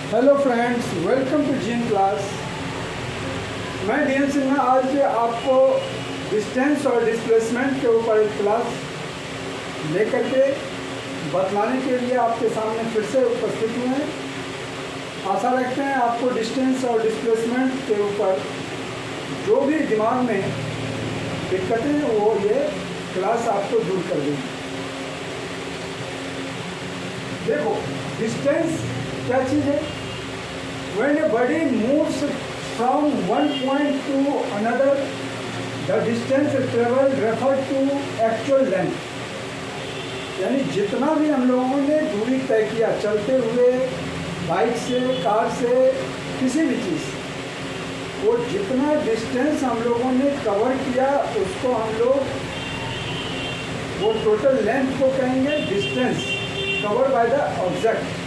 Hello friends, welcome to gene class. मैं DN Sinha आज आपको डिस्टेंस और डिस्प्लेसमेंट के ऊपर एक क्लास लेकर के बतलाने के लिए आपके सामने फिर से उपस्थित हुए हैं। आशा रखते हैं आपको डिस्टेंस और डिस्प्लेसमेंट के ऊपर जो भी दिमाग में दिक्कतें हैं वो ये क्लास आपको दूर कर देगी। देखो, डिस्टेंस क्या चीज़ है? When a body moves from one point to another, the distance traveled referred to actual length। यानी जितना भी हम लोगों ने दूरी तय किया चलते हुए, बाइक से, कार से, किसी भी चीज़, वो जितना डिस्टेंस हम लोगों ने कवर किया उसको हम लोग वो टोटल लेंथ को कहेंगे distance cover by the object.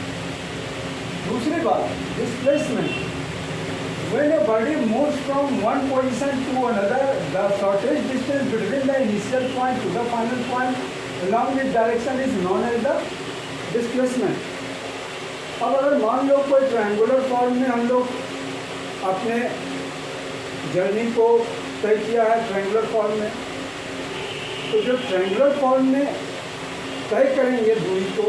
दूसरी बात, displacement. When a body moves from one position to another, the shortest distance between the initial point to the final point along with direction is known as the displacement। अब अगर मान लो कोई triangular form में हम लोग अपने journey को तय किया है ट्रायंगुलर फॉर्म में, तो जब ट्रायंगुलर फॉर्म में तय करेंगे दूरी को,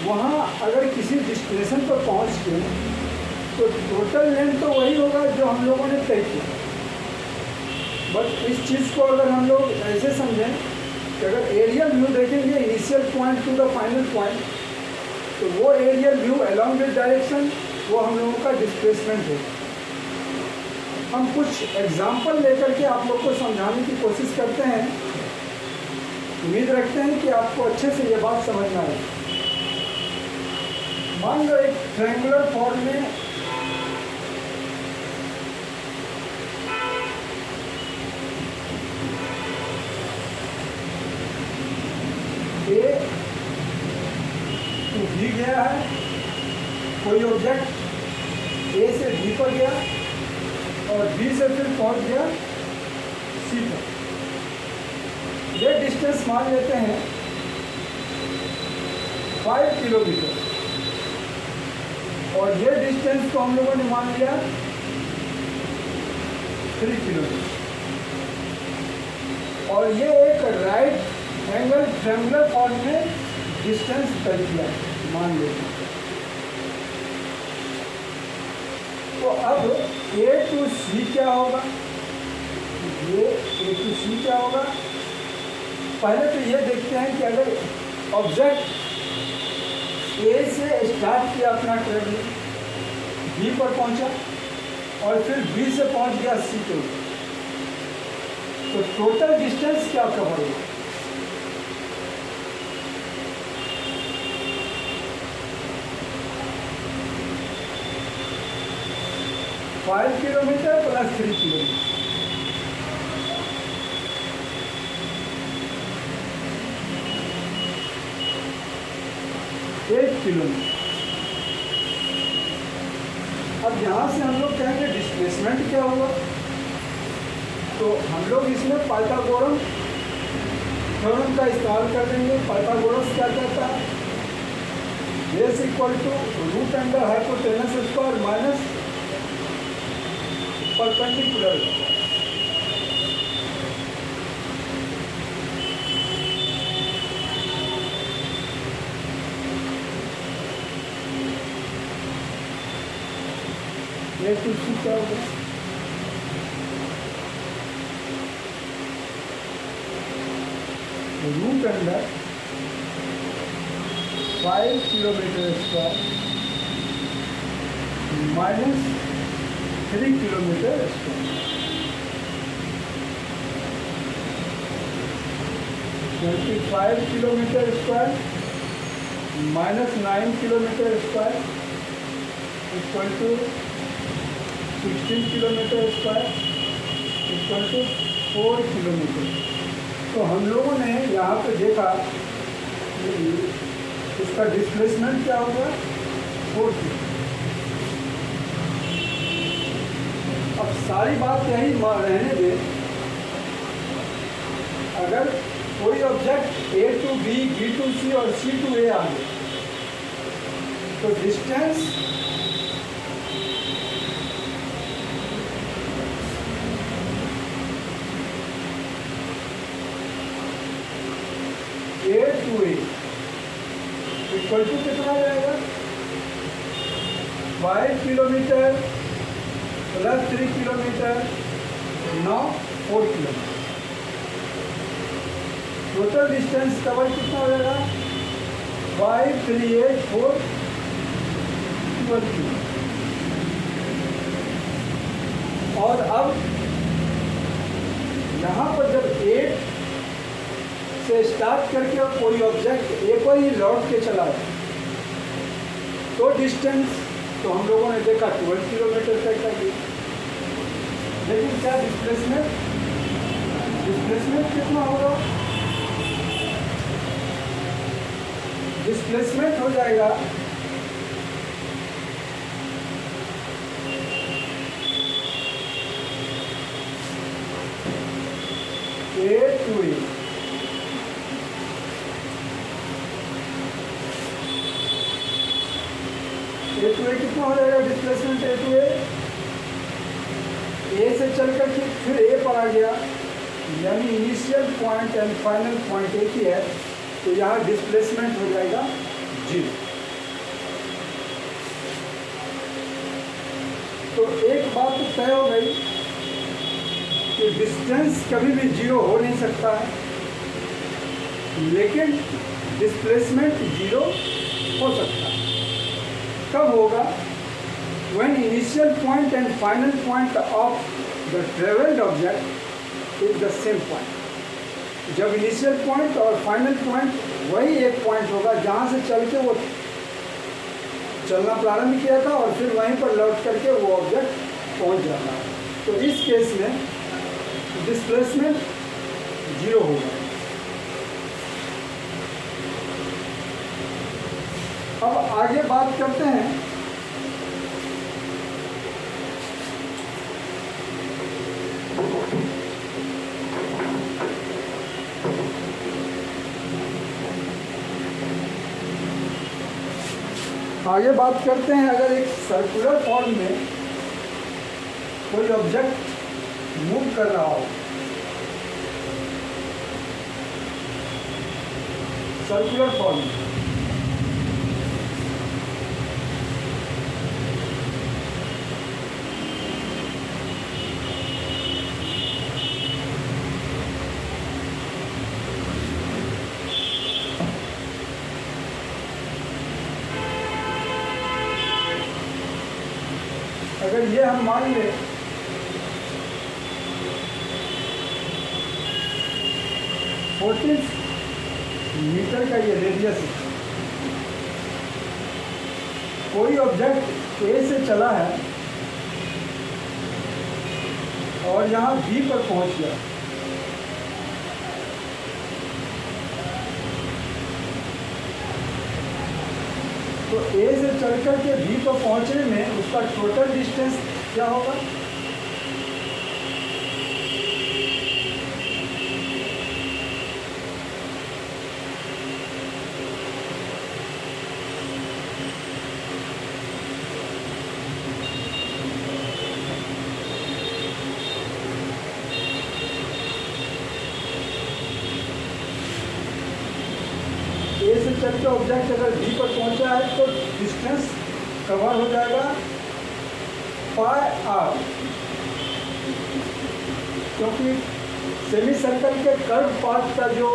वहाँ अगर किसी डिस्टिनेशन पर पहुँच के तो टोटल लेंथ तो वही होगा जो हम लोगों ने तय किया। बट इस चीज़ को अगर हम लोग ऐसे समझें कि अगर एरियल व्यू देखेंगे initial point to the final point, तो वो aerial view along with direction वो हम लोगों का डिस्प्लेसमेंट है। हम कुछ एग्जाम्पल लेकर के आप लोग को समझाने की कोशिश करते हैं। उम्मीद रखते हैं कि आपको अच्छे से ये बात समझ में आए। मान लो एक ट्रायंगुलर फॉर्म में ए टू बी गया है, कोई ऑब्जेक्ट ए से बी पर गया और बी से फिर पहुंच गया सी पर। ये डिस्टेंस मान लेते हैं 5 किलोमीटर और ये डिस्टेंस को हम लोगों ने मान लिया 3 किलोमीटर। और ये एक राइट एंगल ट्रायंगुलर फॉर्म में डिस्टेंस तय किया मान लेते हैं। तो अब ए टू सी क्या होगा? ये ए टू सी क्या होगा? पहले तो ये देखते हैं कि अगर ऑब्जेक्ट ए से स्टार्ट किया अपना ट्रेवलिंग, बी पर पहुंचा और फिर बी से पहुंच गया सी के ऊपर, तो टोटल डिस्टेंस क्या कवर होगा? Five kilometre plus 3 kilometre. 8 kilometre. अब यहाँ से हम लोग कहेंगे डिस्प्लेसमेंट क्या होगा, तो हम लोग इसमें पाइथागोरस थ्योरम का इस्तेमाल कर देंगे। पाइथागोरस क्या कहता है? Base equal to root under hypotenuse square minus perpendicular. ये टू सी क्या होगा? Root under 5 kilometre square minus 3 kilometre square. 25 kilometre square minus 9 kilometre square equal to 16 kilometre square equal to 4 kilometre. तो हम लोगों ने यहाँ पे देखा इसका डिस्प्लेसमेंट क्या होगा? 4 किलोमीटर। अब सारी बात यही रहने दे, अगर कोई object A to B, B to C और सी टू ए आ गया, तो distance A to A equal to कितना जाएगा? 5 kilometre plus 3 kilometre, 4 kilometre. Total distance cover कितना हो जाएगा? 5, 3, 8, 4, 12 किलोमीटर। और अब यहाँ पर जब 8 से स्टार्ट करके कोई ऑब्जेक्ट ए पर ही लौट के चला तो डिस्टेंस तो हम लोगों ने देखा 12 किलोमीटर तक का किया, लेकिन क्या डिस्प्लेसमेंट कितना होगा? डिस्प्लेसमेंट हो जाएगा A to A। A to A कितना हो जाएगा displacement? A to A, A से चल कर फिर A पर आ गया, यानी initial point and final point एक ही है, तो यहाँ डिस्प्लेसमेंट हो जाएगा 0। तो एक बात तो तय हो गई कि डिस्टेंस कभी भी 0 हो नहीं सकता है, लेकिन डिस्प्लेसमेंट 0 हो सकता है। कब होगा? when initial point and final point of the traveled object is the same point। जब इनिशियल पॉइंट और फाइनल पॉइंट वही एक पॉइंट होगा जहाँ से चल के वो चलना प्रारंभ किया था और फिर वहीं पर लौट करके वो ऑब्जेक्ट पहुँच जाता है, तो इस केस में डिस्प्लेसमेंट 0 होगा। अब आगे बात करते हैं अगर एक सर्कुलर फॉर्म में कोई ऑब्जेक्ट मूव कर रहा हो, सर्कुलर फॉर्म में, अगर ये हम मान लें 14 मीटर का ये रेडियस है, कोई ऑब्जेक्ट ए से चला है और यहाँ बी पर पहुँच गया, तो ए से चल कर के बी पर पहुँचने में उसका टोटल डिस्टेंस क्या होगा? ए से चल के ऑब्जेक्ट अगर बी पर पहुंचा है तो डिस्टेंस कवर हो जाएगा पाई आर, क्योंकि सेमी सर्कल के कर्व पार्ट का जो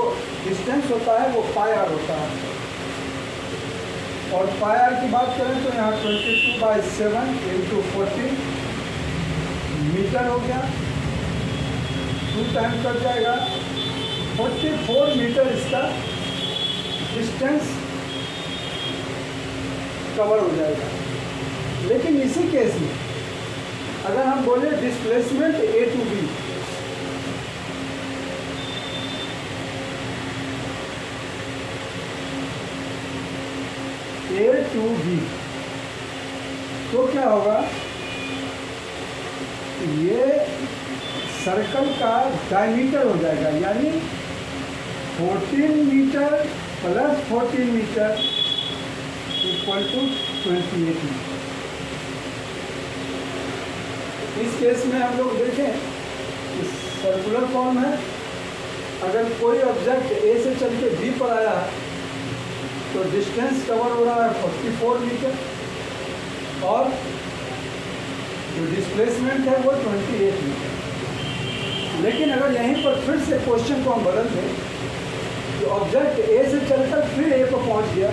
डिस्टेंस होता है वो पाई आर होता है। और पाई आर की बात करें तो यहाँ 22/7 × 14 मीटर हो गया, 2 टाइम कर जाएगा, 44 मीटर इसका डिस्टेंस कवर हो जाएगा। लेकिन इसी केस में अगर हम बोले displacement A to B, A to B, तो क्या होगा? ये सर्कल का डायमीटर हो जाएगा, यानी 14 metre plus 14 metre equal to 28 metre. इस केस में हम लोग देखें कि सर्कुलर फॉर्म है, अगर कोई ऑब्जेक्ट ए से चल के बी पर आया तो डिस्टेंस कवर हो रहा है 44 मीटर और जो डिस्प्लेसमेंट है वो 28 मीटर। लेकिन अगर यहीं पर फिर से क्वेश्चन को हम बदल दें तो ऑब्जेक्ट ए से चलकर फिर ए पर पहुंच गया,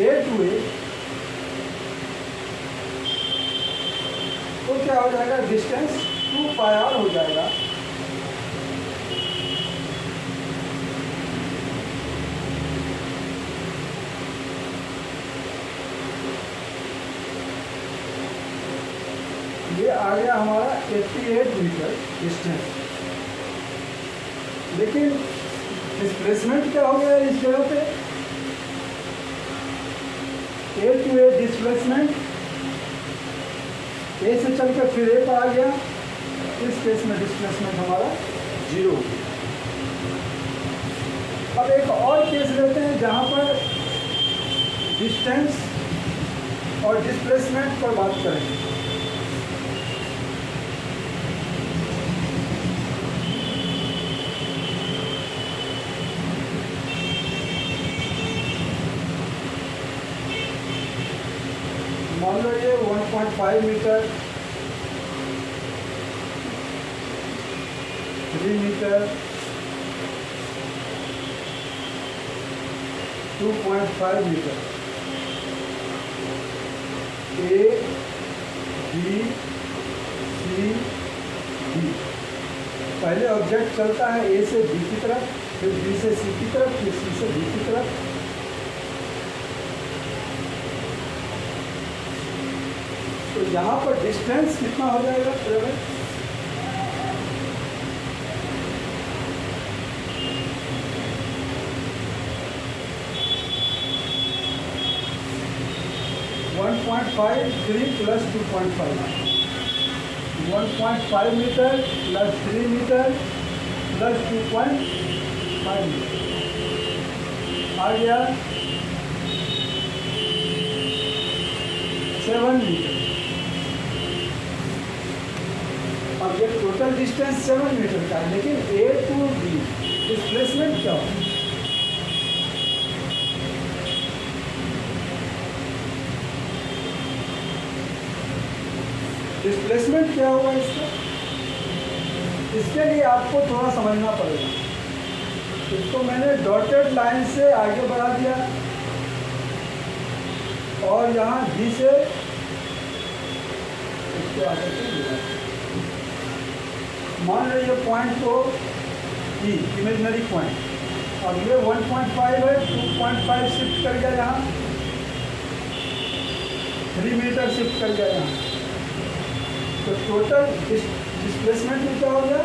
ए टू ए, तो क्या हो जाएगा, डिस्टेंस 2πr हो जाएगा। ये आ गया हमारा 88 मीटर डिस्टेंस। लेकिन डिस्प्लेसमेंट क्या हो गया इस जगह पे, ए टू ए डिस्प्लेसमेंट, ए से चलकर फिर ए पर आ गया, इस केस में डिस्प्लेसमेंट हमारा 0 हो गया। अब एक और केस लेते हैं जहाँ पर डिस्टेंस और डिस्प्लेसमेंट पर बात करेंगे। मान लो ये 1.5 metre, 3 metre, 2.5 metre, A B C D. पहले ऑब्जेक्ट चलता है ए से बी की तरफ, फिर बी से सी की तरफ, फिर सी से डी की तरफ। तो यहाँ पर डिस्टेंस कितना हो जाएगा travel, (1.53 + 2.5) 1.5 metre plus 3 metre plus 2.5 metre आ गया 7 मीटर। अब ये टोटल डिस्टेंस 7 मीटर का है, लेकिन ए टू बी डिस्प्लेसमेंट क्या हो, डिस्प्लेसमेंट क्या होगा इसका, इसके लिए आपको थोड़ा समझना पड़ेगा। इसको मैंने डॉटेड लाइन से आगे बढ़ा दिया और यहाँ बी से इसको आगे से दिया। मान लीजिए पॉइंट को ई इमेजनरी पॉइंट, अब ये 1.5 है, 2.5 शिफ्ट कर गया यहाँ, 3 मीटर शिफ्ट कर गया यहाँ। तो टोटल डिस्प्लेसमेंट में क्या हो गया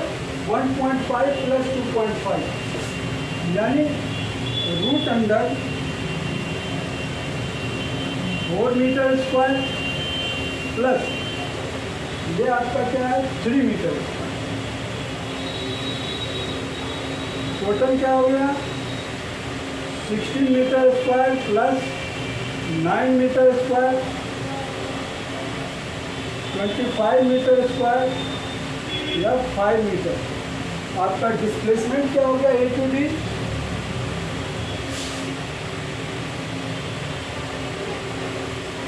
1.5 + 2.5, यानी √अंडर 4 मीटर स्क्वायर प्लस ये आपका क्या है 3 मीटर स्क्वायर। टोटल क्या हो गया 16 metre square plus 9 metre square 25 metre square या 5 मीटर। आपका डिस्प्लेसमेंट क्या हो गया ए टू डी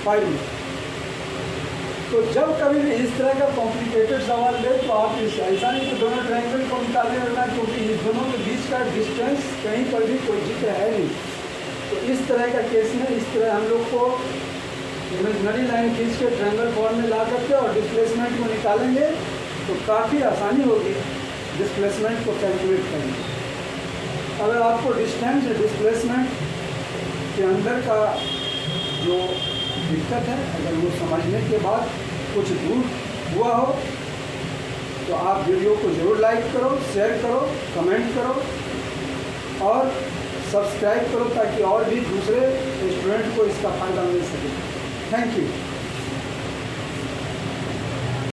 5 मीटर। तो जब कभी भी इस तरह का कॉम्प्लिकेटेड सवाल ले तो आप इस ऐसा नहीं कि दोनों ट्रायंगल को निकालने लगना, क्योंकि इस दोनों के बीच का डिस्टेंस कहीं पर भी कोई जिक्र है नहीं। तो इस तरह का केस में इस तरह हम लोग को इमेजनरी लाइन खींच के ट्रायंगल फॉर्म में ला करके और डिस्प्लेसमेंट को निकालेंगे तो काफ़ी आसानी होगी डिस्प्लेसमेंट को कैलकुलेट करने। अगर आपको डिस्टेंस डिस्प्लेसमेंट के अंदर का जो दिक्कत है अगर वो समझने के बाद कुछ दूर हुआ हो तो आप वीडियो को ज़रूर लाइक करो, शेयर करो, कमेंट करो और सब्सक्राइब करो ताकि और भी दूसरे स्टूडेंट को इसका फ़ायदा मिल सके। Thank you.